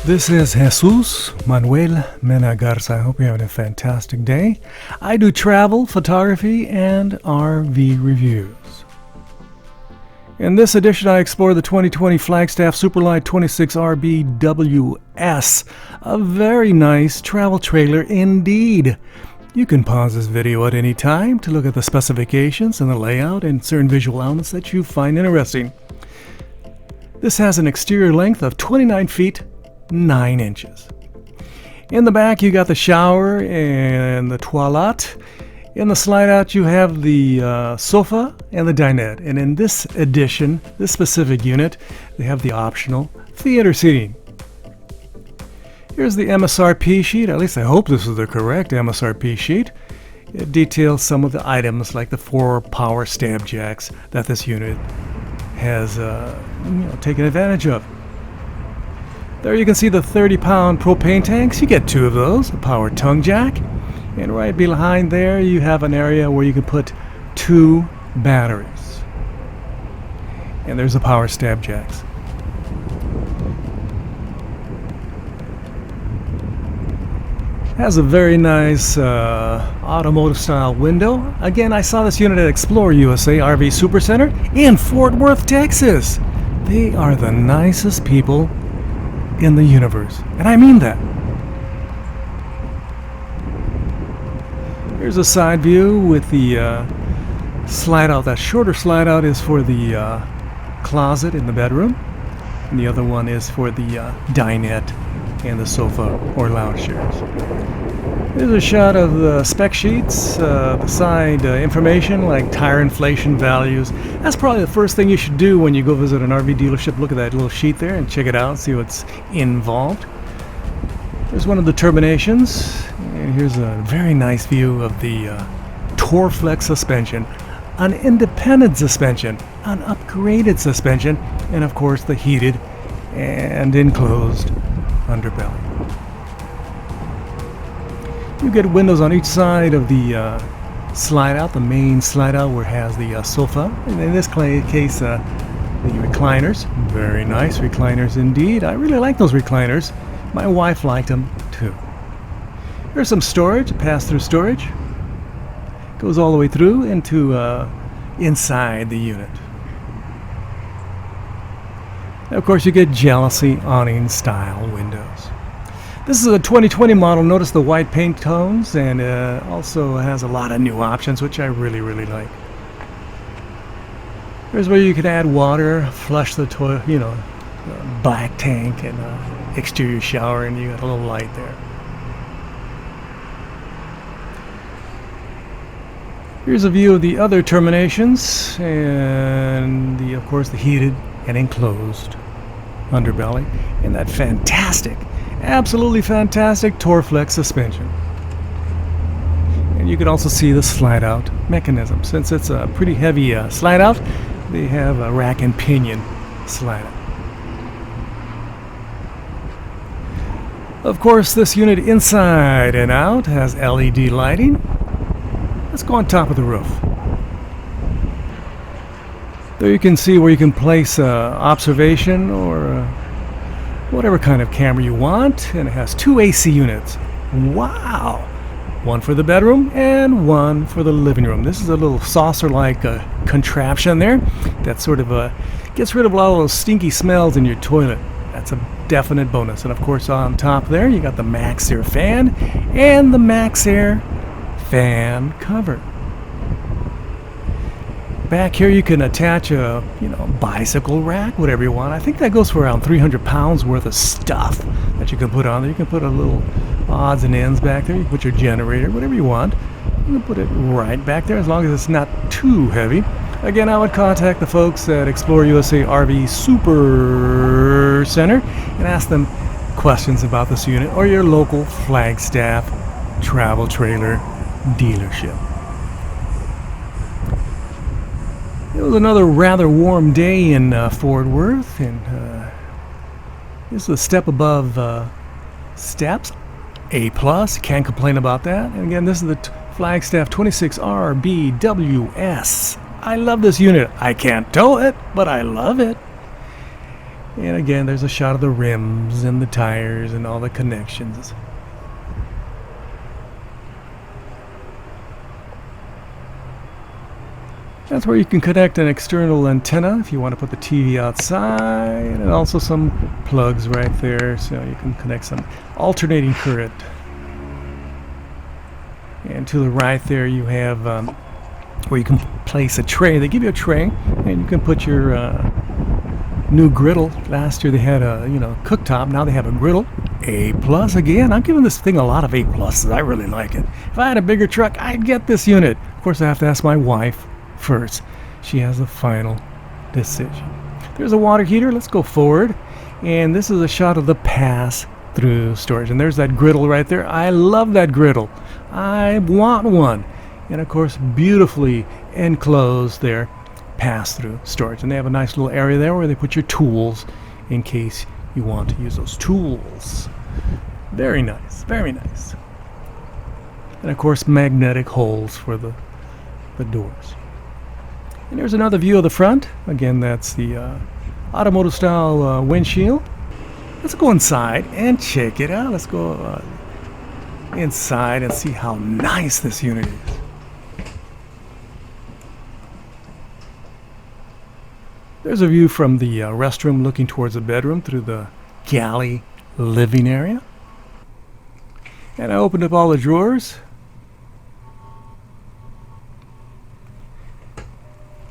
This is Jesús, Manuel, Mena, Garza. I hope you're having a fantastic day. I do travel, photography, and RV reviews. In this edition, I explore the 2020 Flagstaff Super Light 26RBWS, a very nice travel trailer indeed. You can pause this video at any time to look at the specifications and the layout and certain visual elements that you find interesting. This has an exterior length of 29 feet 9 inches. In the back you got the shower and the toilet. In the slide out you have the sofa and the dinette. And in this edition, this specific unit, they have the optional theater seating. Here's the MSRP sheet. At least I hope this is the correct MSRP sheet. It details some of the items like the 4 power stab jacks that this unit has taken advantage of. There you can see the 30-pound propane tanks. You get 2 of those, a power tongue jack. And right behind there you have an area where you can put 2 batteries. And there's the power stab jacks. Has a very nice automotive style window. Again, I saw this unit at ExploreUSA RV Supercenter in Fort Worth, Texas. They are the nicest people in the universe, and I mean that. Here's a side view with the slide out. That shorter slide out is for the closet in the bedroom, and the other one is for the dinette and the sofa or lounge chairs. Here's a shot of the spec sheets, the side information like tire inflation values. That's probably the first thing you should do when you go visit an RV dealership. Look at that little sheet there and check it out, see what's involved. There's one of the terminations, and here's a very nice view of the Torflex suspension, an independent suspension, an upgraded suspension, and of course the heated and enclosed underbelly. You get windows on each side of the slide out, the main slide out where it has the sofa, and in this case the recliners. Very nice recliners indeed. I really like those recliners. My wife liked them too. Here's some storage, pass-through storage. Goes all the way through into inside the unit. And of course you get jealousy awning style windows. This is a 2020 model. Notice the white paint tones, and also has a lot of new options, which I really like. Here's where you can add water, flush the toilet, black tank, and exterior shower, and you got a little light there. Here's a view of the other terminations, and of course the heated and enclosed underbelly, and that fantastic, absolutely fantastic Torflex suspension. And you can also see the slide out mechanism. Since it's a pretty heavy slide out, they have a rack and pinion slide out. Of course, this unit inside and out has LED lighting. Let's go on top of the roof. There you can see where you can place observation or whatever kind of camera you want, and it has 2 AC units. Wow! One for the bedroom and one for the living room. This is a little saucer-like contraption there that sort of gets rid of a lot of those stinky smells in your toilet. That's a definite bonus. And of course on top there you got the Max Air fan and the Max Air fan cover. Back here you can attach a bicycle rack, whatever you want. I think that goes for around 300 pounds worth of stuff that you can put on there. You can put a little odds and ends back there. You can put your generator, whatever you want. You can put it right back there as long as it's not too heavy. Again, I would contact the folks at ExploreUSA RV Supercenter and ask them questions about this unit, or your local Flagstaff travel trailer dealership. It was another rather warm day in Fort Worth, and this is a step above steps, A+, can't complain about that. And again, this is the Flagstaff 26RBWS. I love this unit. I can't tow it, but I love it. And again, there's a shot of the rims and the tires and all the connections. That's where you can connect an external antenna if you want to put the TV outside, and also some plugs right there so you can connect some alternating current. And to the right there you have where you can place a tray. They give you a tray and you can put your new griddle. Last year they had a cooktop. Now they have a griddle. A+. Again, I'm giving this thing a lot of A+. I really like it. If I had a bigger truck, I'd get this unit. Of course, I have to ask my wife first. She has the final decision. There's a water heater. Let's go forward. And this is a shot of the pass-through storage. And there's that griddle right there. I love that griddle. I want one. And of course, beautifully enclosed there, pass-through storage. And they have a nice little area there where they put your tools in case you want to use those tools. Very nice, very nice. And of course, magnetic holes for the doors. And there's another view of the front. Again, that's the automotive style windshield. Let's go inside and check it out. Let's go inside and see how nice this unit is. There's a view from the restroom looking towards the bedroom through the galley living area. And I opened up all the drawers.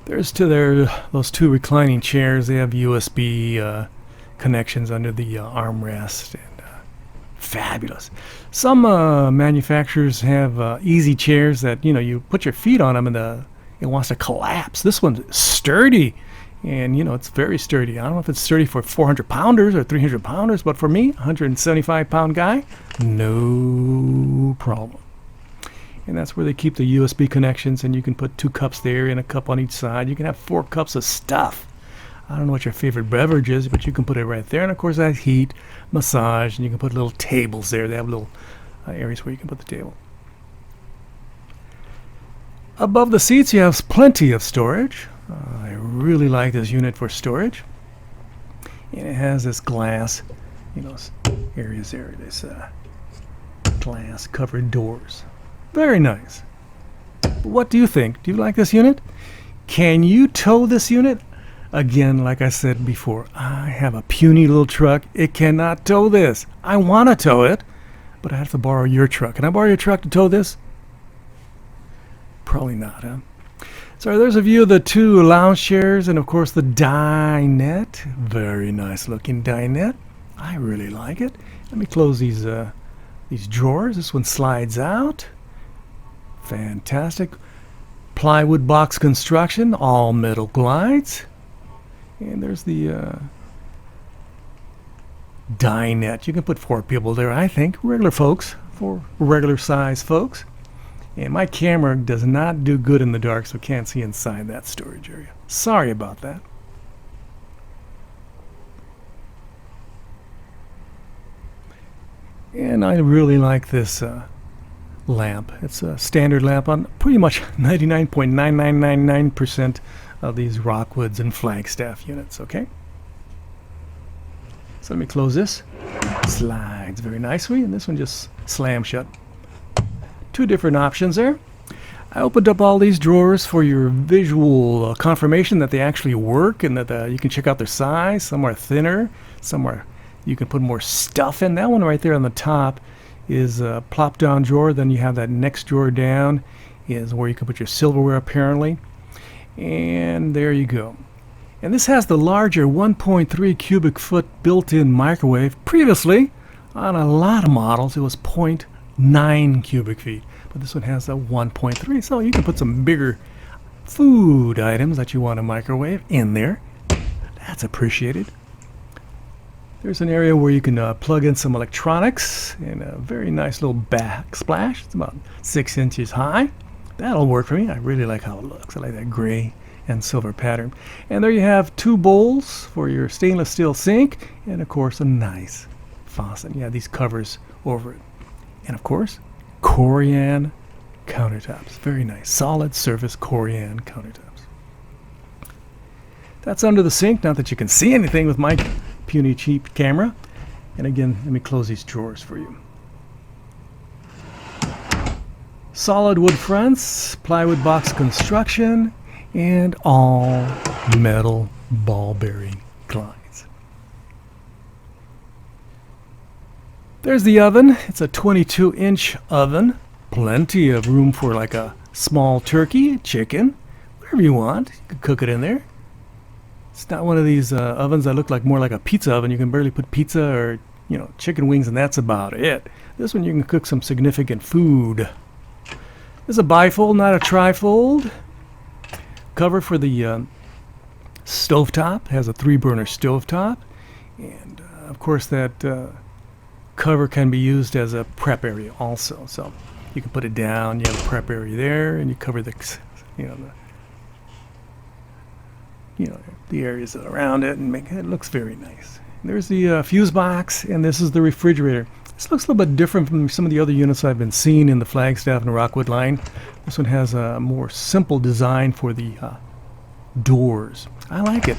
There's those two reclining chairs. They have USB connections under the armrest, and fabulous. Some manufacturers have easy chairs that you put your feet on them and it wants to collapse. This one's sturdy, and it's very sturdy. I don't know if it's sturdy for 400 pounders or 300 pounders, but for me, 175 pound guy, no problem. And that's where they keep the USB connections, and you can put 2 cups there and a cup on each side. You can have 4 cups of stuff. I don't know what your favorite beverage is, but you can put it right there. And of course, that heat, massage, and you can put little tables there. They have little areas where you can put the table. Above the seats, you have plenty of storage. I really like this unit for storage. And it has this glass, areas there. This glass covered doors. Very nice. What do you think? Do you like this unit? Can you tow this unit? Again, like I said before, I have a puny little truck. It cannot tow this. I want to tow it, but I have to borrow your truck. Can I borrow your truck to tow this? Probably not, huh? So there's a view of the 2 lounge chairs and, of course, the dinette. Very nice looking dinette. I really like it. Let me close these drawers. This one slides out. Fantastic. Plywood box construction, all metal glides. And there's the dinette. You can put 4 people there, I think. Regular folks, 4 regular size folks. And my camera does not do good in the dark, so can't see inside that storage area. Sorry about that. And I really like this lamp. It's a standard lamp on pretty much 99.9999% of these Rockwoods and Flagstaff units, okay? So let me close this. Slides very nicely, and this one just slams shut. 2 different options there. I opened up all these drawers for your visual confirmation that they actually work and that you can check out their size. Some are thinner, some are you can put more stuff in. That one right there on the top is a plop down drawer. Then you have that next drawer down is where you can put your silverware apparently. And there you go. And this has the larger 1.3 cubic foot built-in microwave. Previously, on a lot of models, it was 0.9 cubic feet. But this one has a 1.3, so you can put some bigger food items that you want to microwave in there. That's appreciated. There's an area where you can plug in some electronics and a very nice little backsplash. It's about 6 inches high. That'll work for me. I really like how it looks. I like that gray and silver pattern. And there you have 2 bowls for your stainless steel sink and of course a nice faucet. You have these covers over it. And of course, Corian countertops. Very nice. Solid surface Corian countertops. That's under the sink. Not that you can see anything with my puny cheap camera. And again, let me close these drawers for you. Solid wood fronts, plywood box construction, and all metal ball bearing glides. There's the oven. It's a 22-inch oven. Plenty of room for like a small turkey, chicken, whatever you want. You can cook it in there. It's not one of these ovens that look like more like a pizza oven. You can barely put pizza or, you know, chicken wings, and that's about it. This one you can cook some significant food. This is a bifold, not a trifold. Cover for the stovetop. Has a 3-burner stovetop. And of course that cover can be used as a prep area also. So you can put it down, you have a prep area there, and you cover the, the areas around it, and make it looks very nice. There's the fuse box, and this is the refrigerator. This looks a little bit different from some of the other units I've been seeing in the Flagstaff and Rockwood line. This one has a more simple design for the doors. I like it.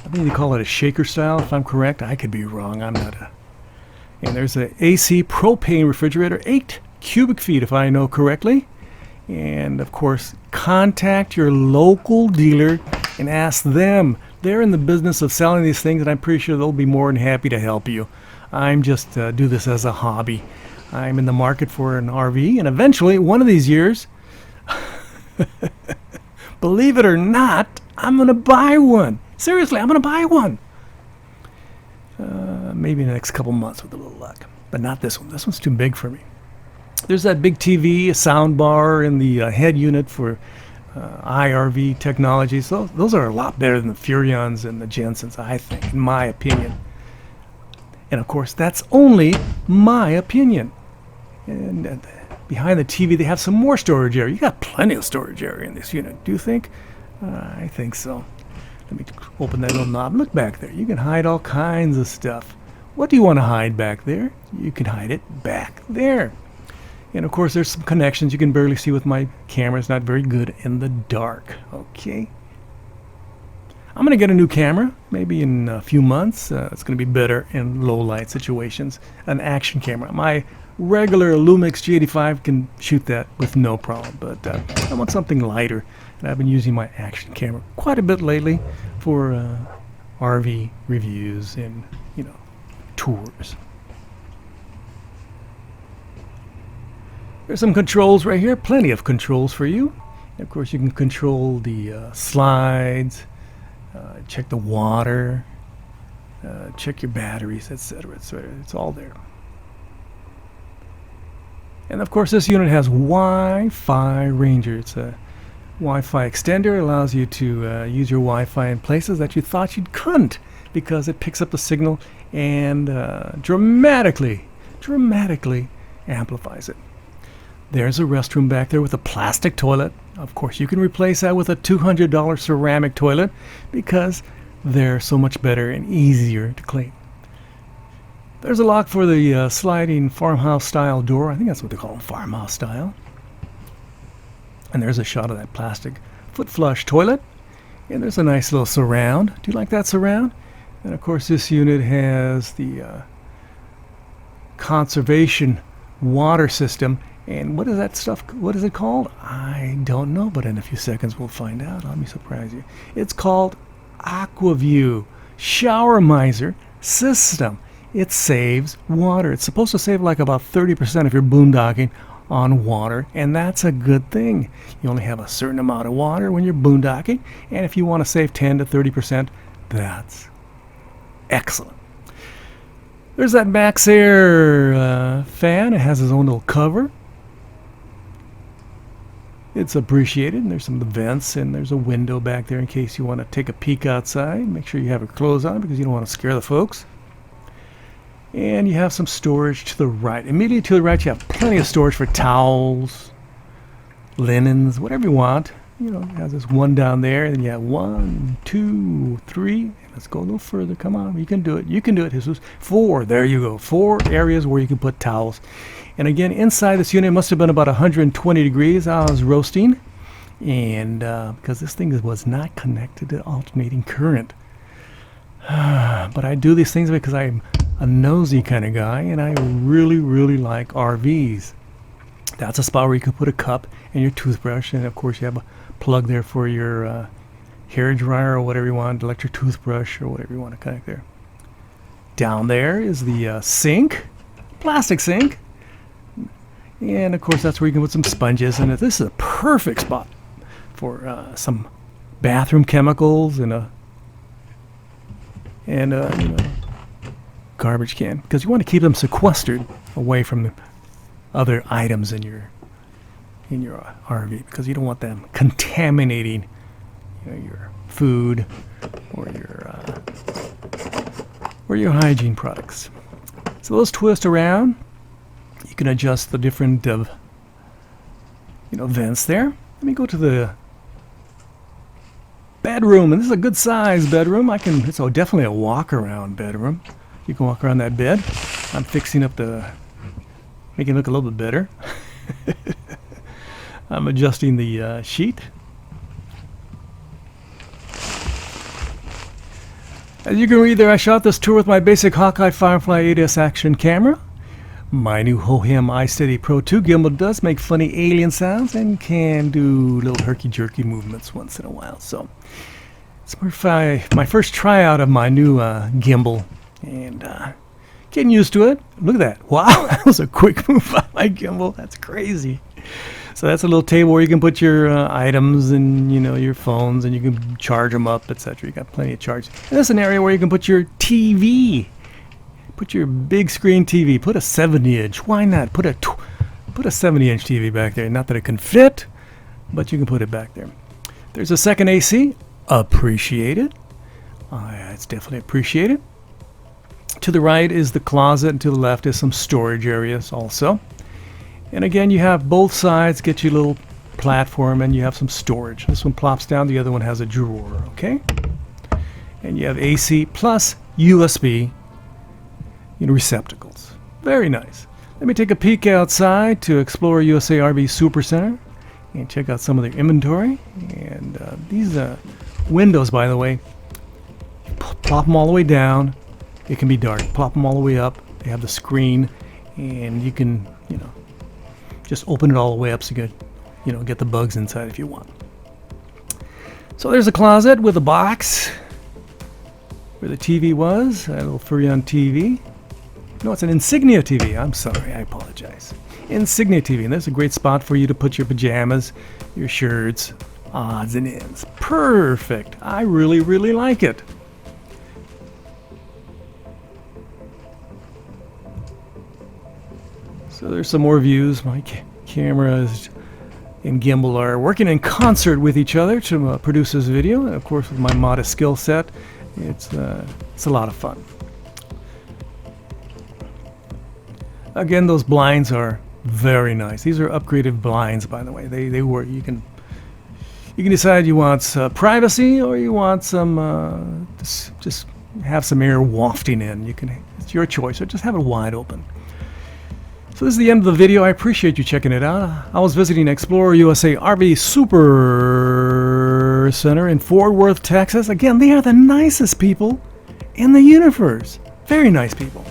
I think they call it a shaker style, if I'm correct. I could be wrong. I'm not a... And there's a AC propane refrigerator, 8 cubic feet, if I know correctly. And of course, contact your local dealer and ask them. They're in the business of selling these things, and I'm pretty sure they'll be more than happy to help you. I'm just do this as a hobby. I'm in the market for an RV, and eventually, one of these years, believe it or not, I'm going to buy one. Seriously, I'm going to buy one. Maybe in the next couple months with a little luck. But not this one. This one's too big for me. There's that big TV, a sound bar, and the head unit for IRV technologies. Those are a lot better than the Furions and the Jensens, I think, in my opinion. And of course, that's only my opinion. And behind the TV, they have some more storage area. You got plenty of storage area in this unit. Do you think? I think so. Let me open that little knob. Look back there. You can hide all kinds of stuff. What do you want to hide back there? You can hide it back there. And of course, there's some connections you can barely see with my camera. It's not very good in the dark. Okay. I'm going to get a new camera, maybe in a few months. It's going to be better in low light situations. An action camera. My regular Lumix G85 can shoot that with no problem, but I want something lighter. And I've been using my action camera quite a bit lately for RV reviews and, tours. There's some controls right here, plenty of controls for you. And of course, you can control the slides, check the water, check your batteries, etc., etc. It's all there. And of course, this unit has Wi-Fi Ranger. It's a Wi-Fi extender. It allows you to use your Wi-Fi in places that you thought you couldn't, because it picks up the signal and dramatically amplifies it. There's a restroom back there with a plastic toilet. Of course, you can replace that with a $200 ceramic toilet because they're so much better and easier to clean. There's a lock for the sliding farmhouse style door. I think that's what they call them, farmhouse style. And there's a shot of that plastic foot flush toilet. And there's a nice little surround. Do you like that surround? And of course, this unit has the conservation water system. And what is that stuff? What is it called? I don't know, but in a few seconds we'll find out. Let me surprise you. It's called AquaView Shower Miser System. It saves water. It's supposed to save like about 30% if you're boondocking on water, and that's a good thing. You only have a certain amount of water when you're boondocking, and if you want to save 10 to 30%, that's excellent. There's that Max Air fan. It has its own little cover. It's appreciated, and there's some vents, and there's a window back there in case you want to take a peek outside. Make sure you have your clothes on because you don't want to scare the folks. And you have some storage to the right. Immediately to the right, you have plenty of storage for towels, linens, whatever you want. You know, it has this one down there, and then you have 1, 2, 3. Let's go a little further. Come on, you can do it. You can do it, Jesús. 4. There you go. 4 areas where you can put towels. And again, inside this unit, it must have been about 120 degrees. I was roasting, and because this thing was not connected to alternating current. But I do these things because I'm a nosy kind of guy, and I really, really like RVs. That's a spot where you can put a cup and your toothbrush, and of course you have a plug there for your hair dryer or whatever you want, electric toothbrush or whatever you want to connect there. Down there is the sink, plastic sink, and of course that's where you can put some sponges. And this is a perfect spot for some bathroom chemicals and garbage can, because you want to keep them sequestered away from the other items in your RV, because you don't want them contaminating your food or your hygiene products. So those twist around. You can adjust the different vents there. Let me go to the bedroom, and this is a good size bedroom. It's definitely a walk around bedroom. You can walk around that bed. I'm fixing up making it look a little bit better. I'm adjusting the sheet. As you can read there, I shot this tour with my basic Hawkeye Firefly 8S action camera. My new Hohem iSteady Pro 2 gimbal does make funny alien sounds and can do little herky-jerky movements once in a while. So it's my first tryout of my new gimbal, and getting used to it. Look at that. Wow, that was a quick move by my gimbal. That's crazy. So that's a little table where you can put your items and your phones, and you can charge them up, etc. You got plenty of charge. And that's an area where you can put your TV. Put your big screen TV. Put a 70-inch. Why not? Put a 70-inch TV back there. Not that it can fit, but you can put it back there. There's a second AC. Appreciated. It's definitely appreciated. To the right is the closet, and to the left is some storage areas also. And again, you have both sides, get you a little platform, and you have some storage. This one plops down, the other one has a drawer, okay? And you have AC plus USB receptacles. Very nice. Let me take a peek outside to ExploreUSA RV Supercenter and check out some of their inventory. And these windows, by the way, plop them all the way down. It can be dark. Plop them all the way up. They have the screen, and you can, just open it all the way up so you can, get the bugs inside if you want. So there's a closet with a box where the TV was, a little Furrion TV. No, it's an Insignia TV. I'm sorry, I apologize. Insignia TV, and there's a great spot for you to put your pajamas, your shirts, odds and ends. Perfect. I really, really like it. So there's some more views. My cameras and gimbal are working in concert with each other to produce this video. And of course, with my modest skill set, it's a lot of fun. Again, those blinds are very nice. These are upgraded blinds, by the way. They work. You can decide you want privacy, or you want some just have some air wafting in. It's your choice, or just have it wide open. So this is the end of the video. I appreciate you checking it out. I was visiting ExploreUSA RV Supercenter in Fort Worth, Texas. Again, they are the nicest people in the universe. Very nice people.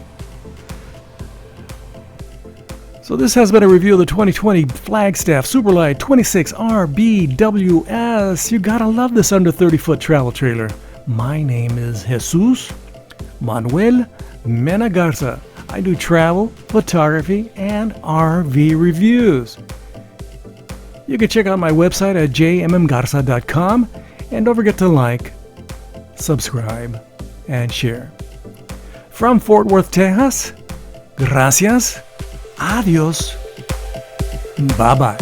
So this has been a review of the 2020 Flagstaff Super Light 26RBWS. You gotta love this under 30-foot travel trailer. My name is Jesús, Manuel, Mena Garza. I do travel, photography, and RV reviews. You can check out my website at jmmgarza.com, and don't forget to like, subscribe, and share. From Fort Worth, Texas, gracias, adios, bye-bye.